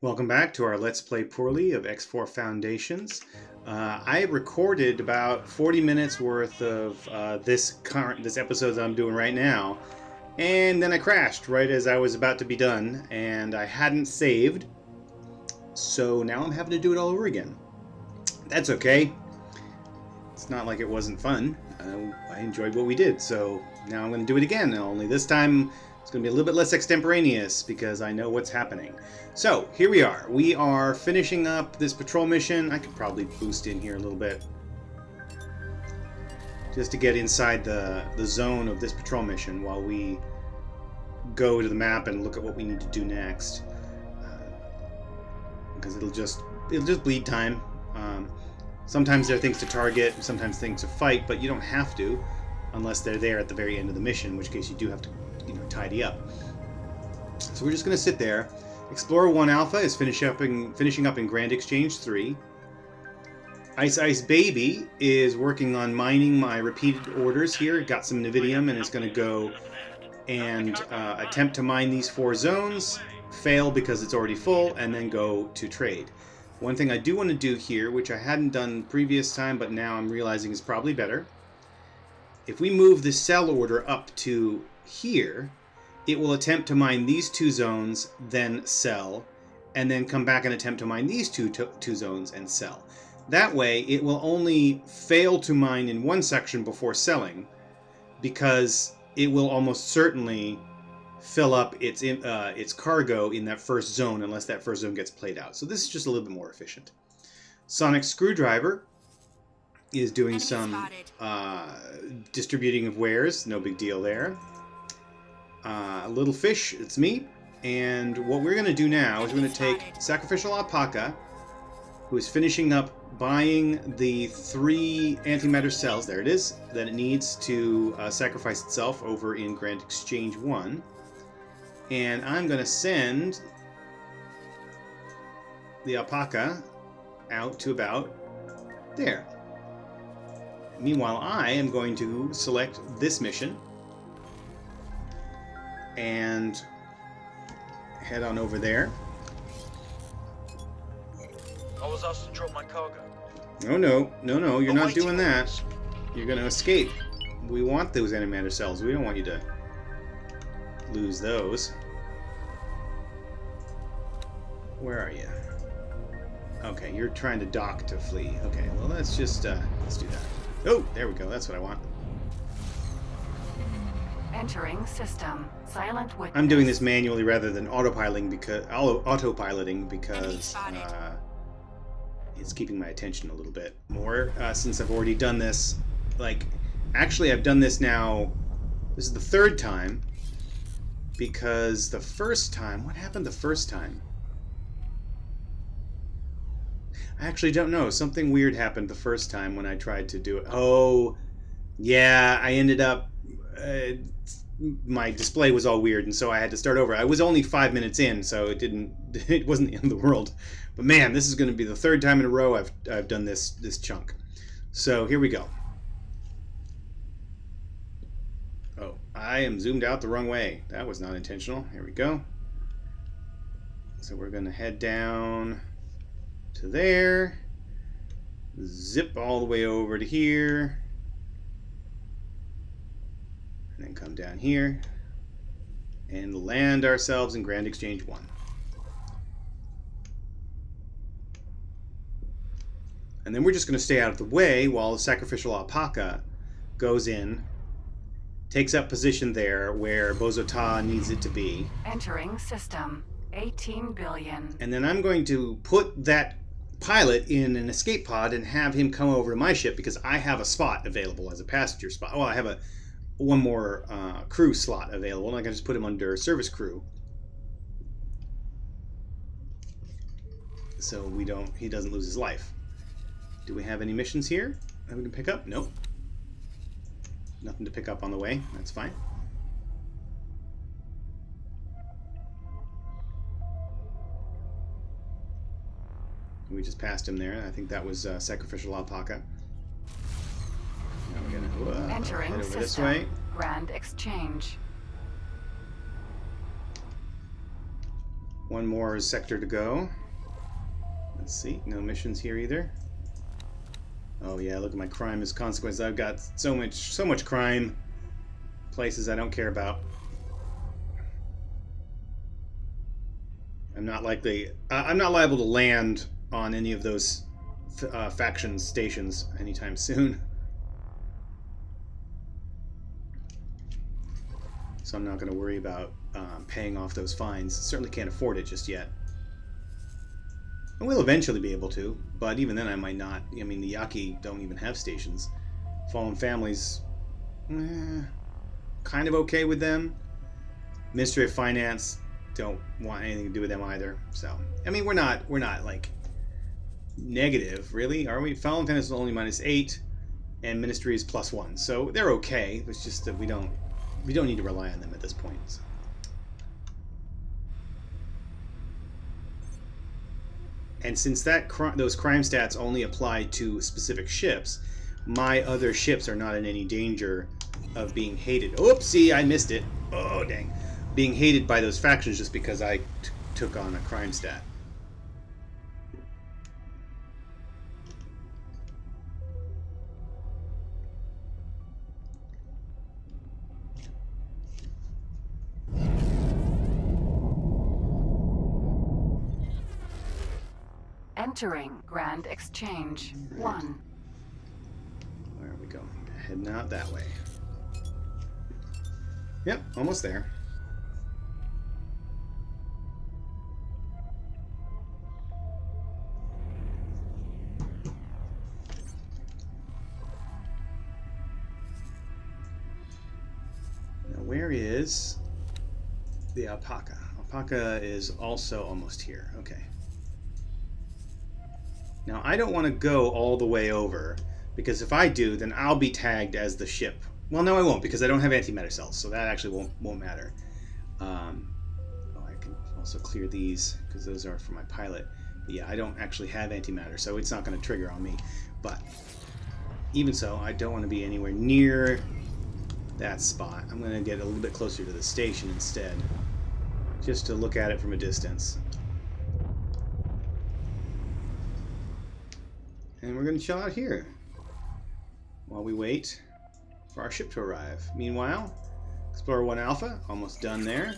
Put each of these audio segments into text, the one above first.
Welcome back to our Let's Play Poorly of X4 Foundations. I recorded about 40 minutes worth of this episode that I'm doing right now, and then I crashed right as I was about to be done, and I hadn't saved, so now I'm having to do it all over again. That's okay. It's not like it wasn't fun. I enjoyed what we did, so now I'm going to do it again, only this time it's going to be a little bit less extemporaneous because I know what's happening. So, here we are. We are finishing up this patrol mission. I could probably boost in here a little bit just to get inside the zone of this patrol mission while we go to the map and look at what we need to do next. Because it'll just bleed time. Sometimes there are things to target, sometimes things to fight, but you don't have to unless they're there at the very end of the mission, in which case you do have to, tidy up. So we're just going to sit there. Explorer 1 Alpha is finishing up in Grand Exchange 3. Ice Baby is working on mining my repeated orders here. It got some Nevidium and is going to go and attempt to mine these 4 zones, fail because it's already full, and then go to trade. One thing I do want to do here, which I hadn't done previous time, but now I'm realizing is probably better. If we move the sell order up to here, it will attempt to mine these 2 zones, then sell, and then come back and attempt to mine these two zones and sell. That way, it will only fail to mine in one section before selling, because it will almost certainly fill up its cargo in that first zone unless that first zone gets played out. So this is just a little bit more efficient. Sonic Screwdriver is doing some distributing of wares. No big deal there. Little Fish, it's me. And what we're going to do now is we're going to take Sacrificial Alpaca, who is finishing up buying the 3 antimatter cells, there it is, that it needs to sacrifice itself over in Grand Exchange 1. And I'm going to send the alpaca out to about there. Meanwhile, I am going to select this mission and head on over there. I was asked to drop my cargo. No, you're not doing that. You're going to escape. We want those antimatter cells. We don't want you to lose those. Where are you? Okay, you're trying to dock to flee. Okay, well let's just let's do that. Oh, there we go. That's what I want. Entering system. Silent witness. I'm doing this manually rather than autopiloting because it's keeping my attention a little bit more since I've already done this. Actually, I've done this now. This is the 3rd time because the first time, what happened the first time? I actually don't know. Something weird happened the first time when I tried to do it. Oh, yeah, I ended up my display was all weird, and so I had to start over. I was only 5 minutes in, so it wasn't the end of the world. But man, this is going to be the 3rd time in a row I've done this chunk. So here we go. Oh, I am zoomed out the wrong way. That was not intentional. Here we go. So we're going to head down to there, zip all the way over to here, and then come down here and land ourselves in Grand Exchange 1. And then we're just going to stay out of the way while the Sacrificial Alpaca goes in, takes up position there where Boso Ta needs it to be. Entering system. 18 billion. And then I'm going to put that pilot in an escape pod and have him come over to my ship because I have a spot available as a passenger spot. Well, I have one more crew slot available, and I can just put him under service crew, so he doesn't lose his life. Do we have any missions here that we can pick up? Nope. Nothing to pick up on the way. That's fine. We just passed him there. I think that was Sacrificial Alpaca. Now we're gonna Entering head over system. this way. Grand Exchange. One more sector to go. Let's see. No missions here either. Oh yeah, look at my crime as consequence. I've got so much crime. Places I don't care about. I'm not likely. I'm not liable to land on any of those faction stations anytime soon. So I'm not going to worry about paying off those fines. Certainly can't afford it just yet. I will eventually be able to, but even then I might not. I mean, the Yaki don't even have stations. Fallen Families, kind of okay with them. Ministry of Finance, don't want anything to do with them either. So, I mean, we're not like negative, really, are we? Fallen Families is only -8, and Ministry is +1, so they're okay. It's just that we don't need to rely on them at this point. So. And since those crime stats only apply to specific ships, my other ships are not in any danger of being hated. Oopsie, I missed it. Oh, dang. Being hated by those factions just because I took on a crime stat. Entering Grand Exchange 1. Where are we going? Heading out that way. Yep, almost there. Now, where is the alpaca? Alpaca is also almost here. Okay. Now, I don't want to go all the way over, because if I do, then I'll be tagged as the ship. Well, no, I won't, because I don't have antimatter cells, so that actually won't matter. I can also clear these, because those are for my pilot. But yeah, I don't actually have antimatter, so it's not going to trigger on me. But even so, I don't want to be anywhere near that spot. I'm going to get a little bit closer to the station instead, just to look at it from a distance. And we're going to chill out here while we wait for our ship to arrive. Meanwhile, Explorer 1 Alpha, almost done there.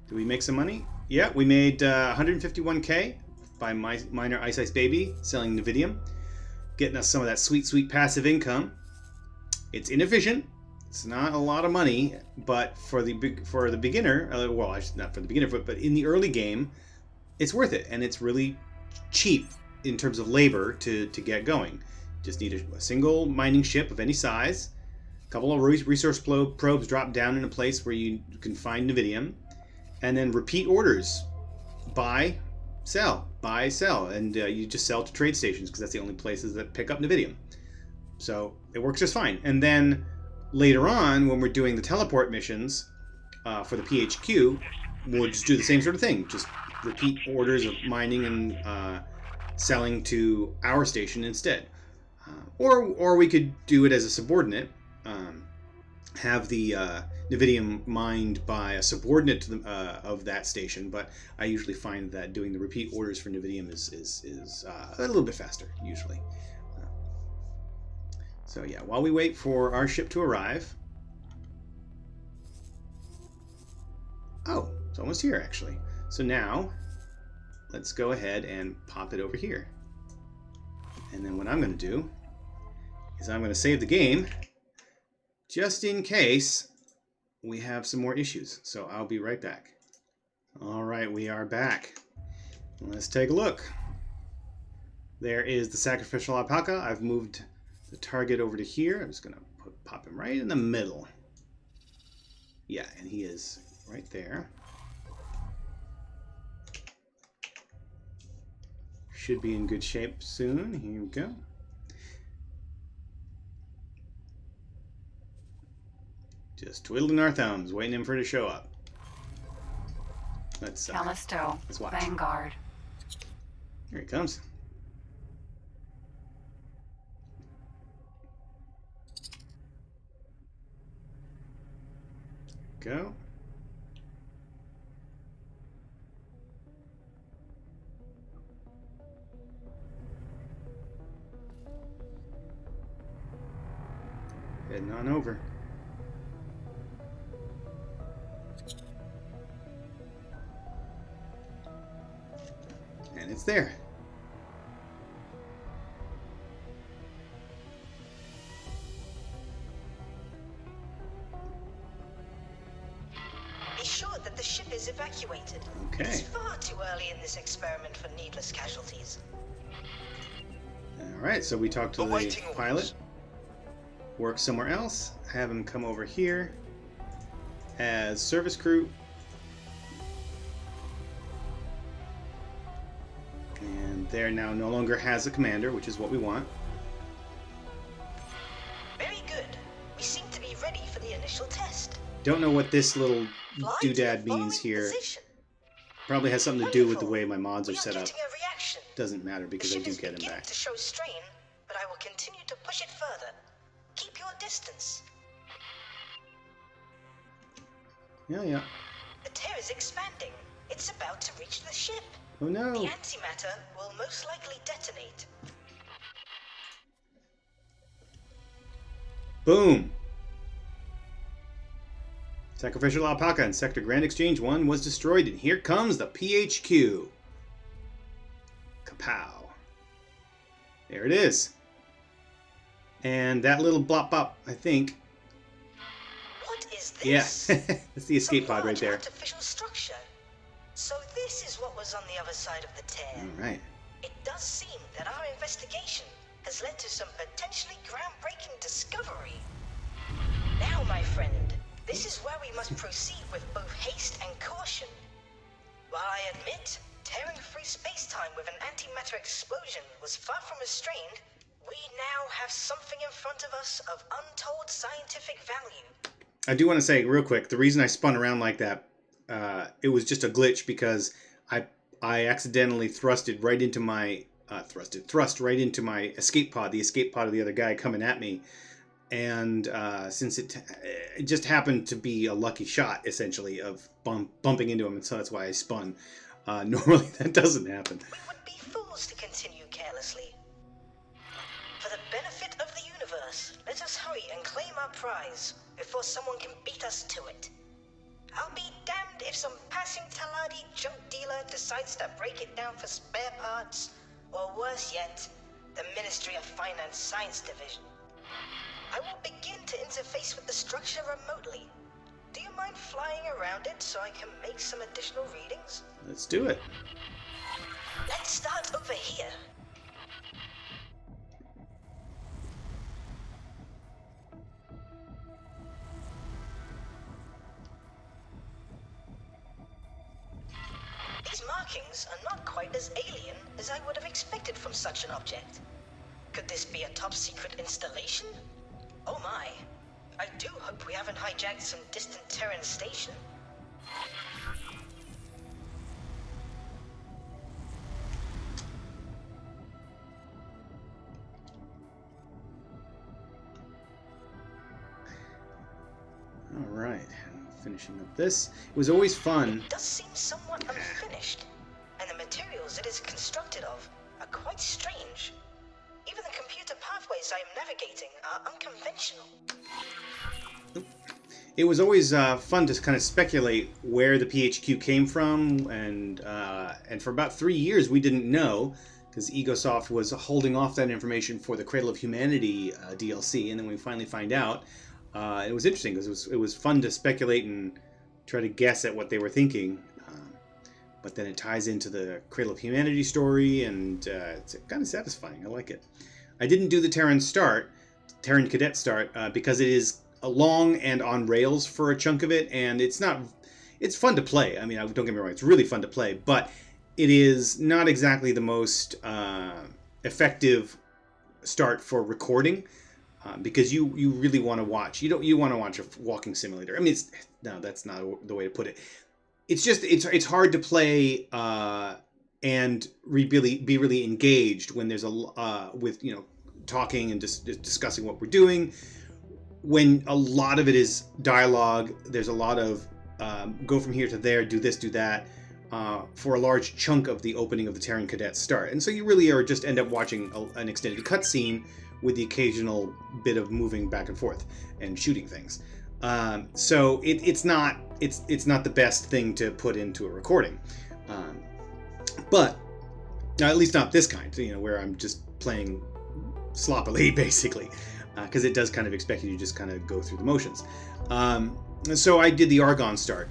Did we make some money? Yeah, we made 151K by Minor Ice Baby selling Nevidium, getting us some of that sweet, sweet passive income. It's inefficient. It's not a lot of money, but for the beginner, well, not for the beginner, but in the early game, it's worth it, and it's really cheap in terms of labor to get going. Just need a single mining ship of any size, a couple of resource probes drop down in a place where you can find Nevidium, and then repeat orders. Buy, sell, and you just sell to trade stations because that's the only places that pick up Nevidium. So it works just fine. And then later on, when we're doing the teleport missions for the PHQ, we'll just do the same sort of thing. Just repeat orders of mining and selling to our station instead. Or we could do it as a subordinate, have the Nevidium mined by a subordinate to of that station, but I usually find that doing the repeat orders for Nevidium is a little bit faster, usually. So yeah, while we wait for our ship to arrive... Oh, it's almost here, actually. So now, let's go ahead and pop it over here. And then what I'm going to do is I'm going to save the game just in case we have some more issues. So I'll be right back. All right, we are back. Let's take a look. There is the sacrificial alpaca. I've moved the target over to here. I'm just going to pop him right in the middle. Yeah, and he is right there. Should be in good shape soon. Here we go. Just twiddling our thumbs, waiting for it to show up. Let's watch. Vanguard. Here he comes. Go. Heading on over. And it's there. Be sure that the ship is evacuated. Okay. It's far too early in this experiment for needless casualties. Alright, so we talked to the Awaiting pilot. orders. Work somewhere else. Have him come over here as service crew. And there now no longer has a commander, which is what we want. Very good. We seem to be ready for the initial test. Don't know what this little Fly to the doodad means following here. position. Probably has something to do with the Wonderful. way my mods are We are set up. getting a reaction. Doesn't matter The because I ship do is get him beginning back. to show strain, but I will continue to push it further. Keep your distance. Yeah. The tear is expanding. It's about to reach the ship. Oh The no! antimatter will most likely detonate. Boom! Sacrificial alpaca in Sector Grand Exchange 1 was destroyed, and here comes the PHQ. Kapow. There it is. And that little blop bop, I think. What is Yeah, this? that's the escape Some pod right large there. artificial structure. So this is what was on the other side of the tear. Alright. It does seem that our investigation has led to some potentially groundbreaking discovery. Now, my friend, this is where we must proceed with both haste and caution. While I admit, tearing through space-time with an antimatter explosion was far from restrained, we now have something in front of us of untold scientific value. I do want to say real quick, the reason I spun around like that, it was just a glitch because I accidentally thrust right into my escape pod, the escape pod of the other guy coming at me, and since it just happened to be a lucky shot, essentially, of bumping into him, and so that's why I spun. Normally that doesn't happen. We would be fools to continue carelessly. For the benefit of the universe, let us hurry and claim our prize before someone can beat us to it. I'll be damned if some passing Taladi junk dealer decides to break it down for spare parts, or worse yet, the Ministry of Finance Science Division. I will begin to interface with the structure remotely. Do you mind flying around it so I can make some additional readings? Let's do it. Let's start over here. These markings are not quite as alien as I would have expected from such an object. Could this be a top-secret installation? Oh my. I do hope we haven't hijacked some distant Terran station. Alright, finishing up this. It was always fun. It does seem somewhat unfinished, and the materials it is constructed of are quite strange. Even the computer pathways I am navigating are unconventional. It was always fun to kind of speculate where the PHQ came from, and for about 3 years we didn't know, because Egosoft was holding off that information for the Cradle of Humanity DLC, and then we finally find out. It was interesting because it was fun to speculate and try to guess at what they were thinking, but then it ties into the Cradle of Humanity story, and it's kind of satisfying. I like it. I didn't do the Terran Cadet start, because it is long and on rails for a chunk of it, and it's fun to play. I mean, don't get me wrong, it's really fun to play, but it is not exactly the most effective start for recording, because you really want to watch. You want to watch a walking simulator. I mean, that's not the way to put it. It's just it's hard to play and be really engaged when there's with talking and just discussing what we're doing. When a lot of it is dialogue, there's a lot of go from here to there, do this, do that, for a large chunk of the opening of the Terran Cadet start. And so you really are just end up watching an extended cutscene with the occasional bit of moving back and forth and shooting things. So it's not the best thing to put into a recording, but at least not this kind. Where I'm just playing sloppily, basically, because it does kind of expect you to just kind of go through the motions. So I did the Argon start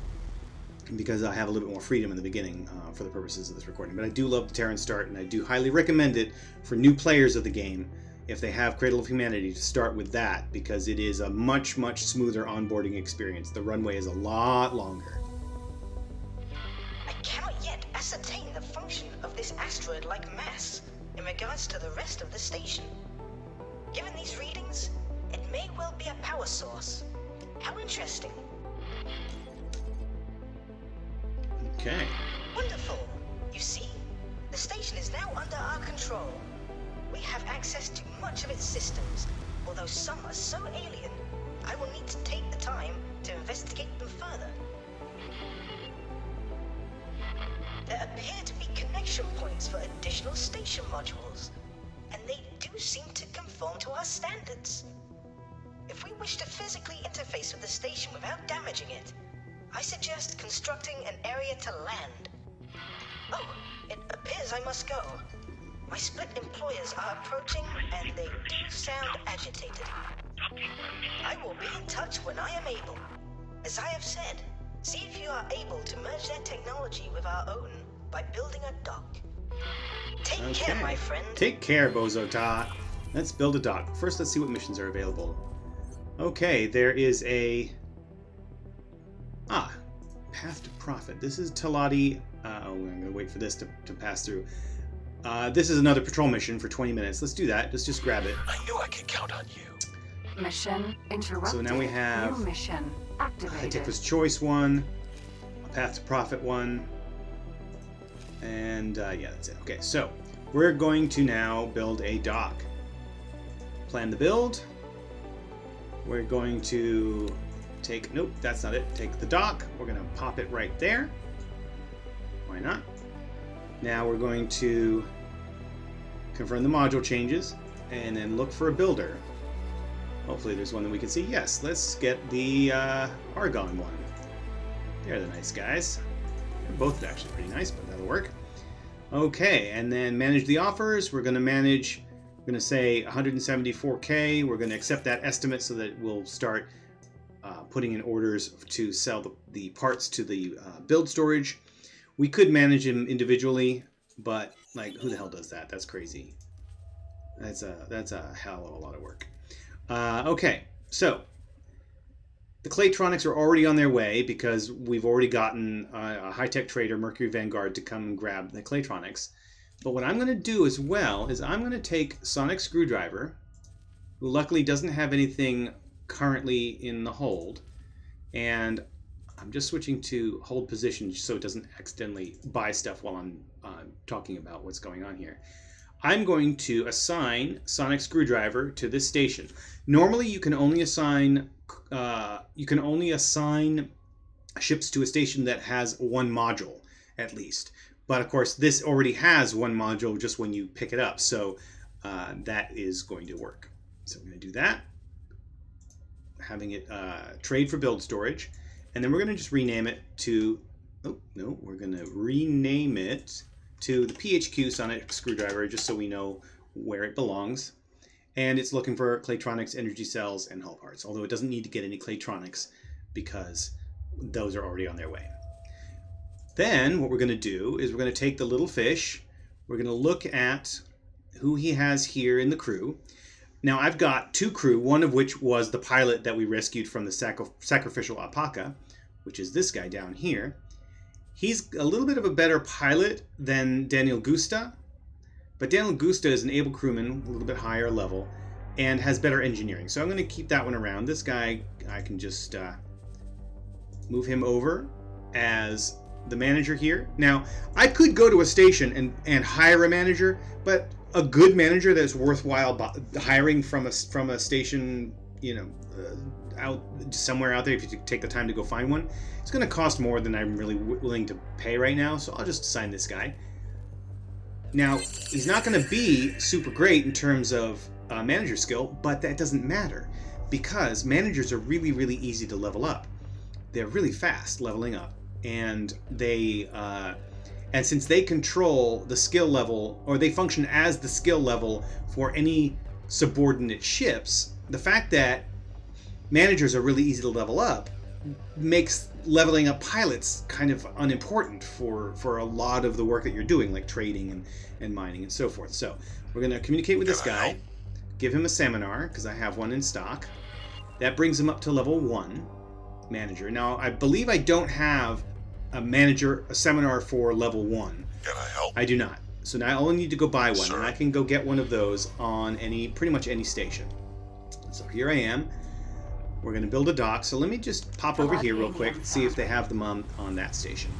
because I have a little bit more freedom in the beginning for the purposes of this recording. But I do love the Terran start, and I do highly recommend it for new players of the game. If they have Cradle of Humanity, to start with that, because it is a much, much smoother onboarding experience. The runway is a lot longer. I cannot yet ascertain the function of this asteroid-like mass in regards to the rest of the station. Given these readings, it may well be a power source. How interesting. Okay. Wonderful. You see, the station is now under our control. We have access to much of its systems, although some are so alien, I will need to take the time to investigate them further. There appear to be connection points for additional station modules, and they do seem to conform to our standards. If we wish to physically interface with the station without damaging it, I suggest constructing an area to land. Oh, it appears I must go. My split employers are approaching, and they do sound agitated. I will be in touch when I am able. As I have said, see if you are able to merge their technology with our own by building a dock. Take care, my friend. Take care, Boso Ta. Let's build a dock. First, let's see what missions are available. Okay, there is a... Path to Profit. This is Talati. I'm going to wait for this to pass through. This is another patrol mission for 20 minutes. Let's do that. Let's just grab it. I knew I could count on you. Mission interrupted. So now we have new mission activated. High-Tech's Choice 1, a Path to Profit 1, and yeah, that's it. Okay, so we're going to now build a dock. Plan the build. We're going to take... Nope, that's not it. Take the dock. We're going to pop it right there. Why not? Now we're going to confirm the module changes and then look for a builder. Hopefully there's one that we can see. Yes, let's get the Argon one. They're the nice guys. They're both actually pretty nice, but that'll work. Okay, and then manage the offers. We're going to manage, we're going to say 174K. We're going to accept that estimate so that we'll start putting in orders to sell the parts to the build storage. We could manage them individually, but like, who the hell does that? That's crazy. That's a hell of a lot of work. Okay, so the Claytronics are already on their way because we've already gotten a high-tech trader, Mercury Vanguard, to come and grab the Claytronics. But what I'm going to do as well is I'm going to take Sonic Screwdriver, who luckily doesn't have anything currently in the hold, and I'm just switching to hold position so it doesn't accidentally buy stuff while I'm talking about what's going on here. I'm going to assign Sonic Screwdriver to this station. Normally, you can only assign ships to a station that has one module at least. But of course, this already has one module just when you pick it up, so that is going to work. So I'm going to do that, having it trade for build storage. And then we're going to just rename it to, we're going to rename it to the PHQ Sonic Screwdriver, just so we know where it belongs. And it's looking for Claytronics, energy cells, and hull parts, although it doesn't need to get any Claytronics because those are already on their way. Then what we're going to do is we're going to take the little fish, we're going to look at who he has here in the crew. Now, I've got two crew, one of which was the pilot that we rescued from the sacrificial alpaca, which is this guy down here. He's a little bit of a better pilot than Daniel Gusta, but Daniel Gusta is an able crewman, a little bit higher level, and has better engineering. So I'm going to keep that one around. This guy, I can just move him over as the manager here. Now, I could go to a station and hire a manager, but a good manager that's worthwhile hiring from a station, out somewhere out there, if you take the time to go find one, it's going to cost more than I'm really willing to pay right now, so I'll just assign this guy. Now, he's not going to be super great in terms of manager skill, but that doesn't matter because managers are really, really easy to level up. They're really fast leveling up, and and since they control the skill level, or they function as the skill level for any subordinate ships, the fact that managers are really easy to level up makes leveling up pilots kind of unimportant for a lot of the work that you're doing, like trading and mining and so forth. So we're going to communicate with this guy, give him a seminar, because I have one in stock. That brings him up to level 1 manager. Now, I believe I don't have a seminar for level 1. Can I help? I do not. So now I only need to go buy one, Sir. and I can go get one of those on pretty much any station. So here I am. We're going to build a dock. So let me just pop over here real quick and see if they have them on that station.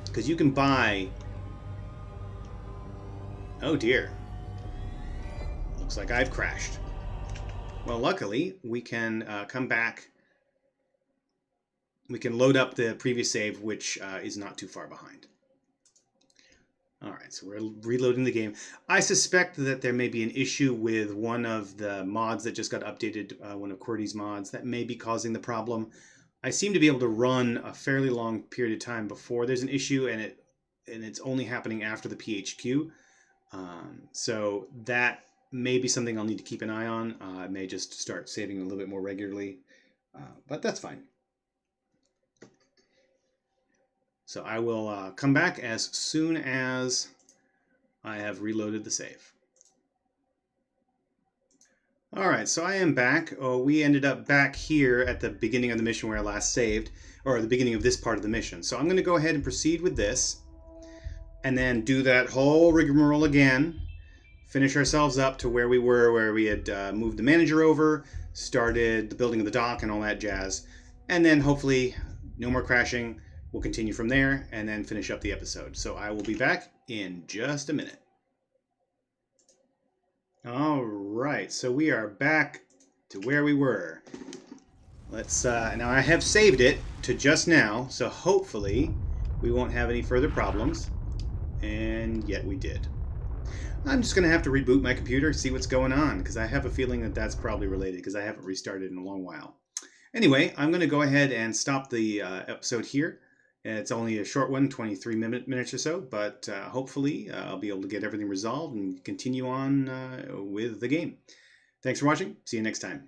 Because you can buy... Oh dear. Looks like I've crashed. Well, luckily, we can come back. We can load up the previous save, which is not too far behind. Alright, so we're reloading the game. I suspect that there may be an issue with one of the mods that just got updated, one of QWERTY's mods, that may be causing the problem. I seem to be able to run a fairly long period of time before there's an issue, and it's only happening after the PHQ. So that may be something I'll need to keep an eye on. I may just start saving a little bit more regularly, but that's fine. So I will come back as soon as I have reloaded the save. Alright, so I am back. We ended up back here at the beginning of the mission where I last saved, or the beginning of this part of the mission. So I'm going to go ahead and proceed with this, and then do that whole rigmarole again, finish ourselves up to where we were, where we had moved the manager over, started the building of the dock and all that jazz, and then hopefully no more crashing. We'll continue from there and then finish up the episode. So I will be back in just a minute. All right, so we are back to where we were. Let's now I have saved it to just now, so hopefully we won't have any further problems. And yet we did. I'm just going to have to reboot my computer, see what's going on, because I have a feeling that that's probably related, because I haven't restarted in a long while. Anyway, I'm going to go ahead and stop the episode here. It's only a short one, 23 minutes or so, but hopefully I'll be able to get everything resolved and continue on with the game. Thanks for watching. See you next time.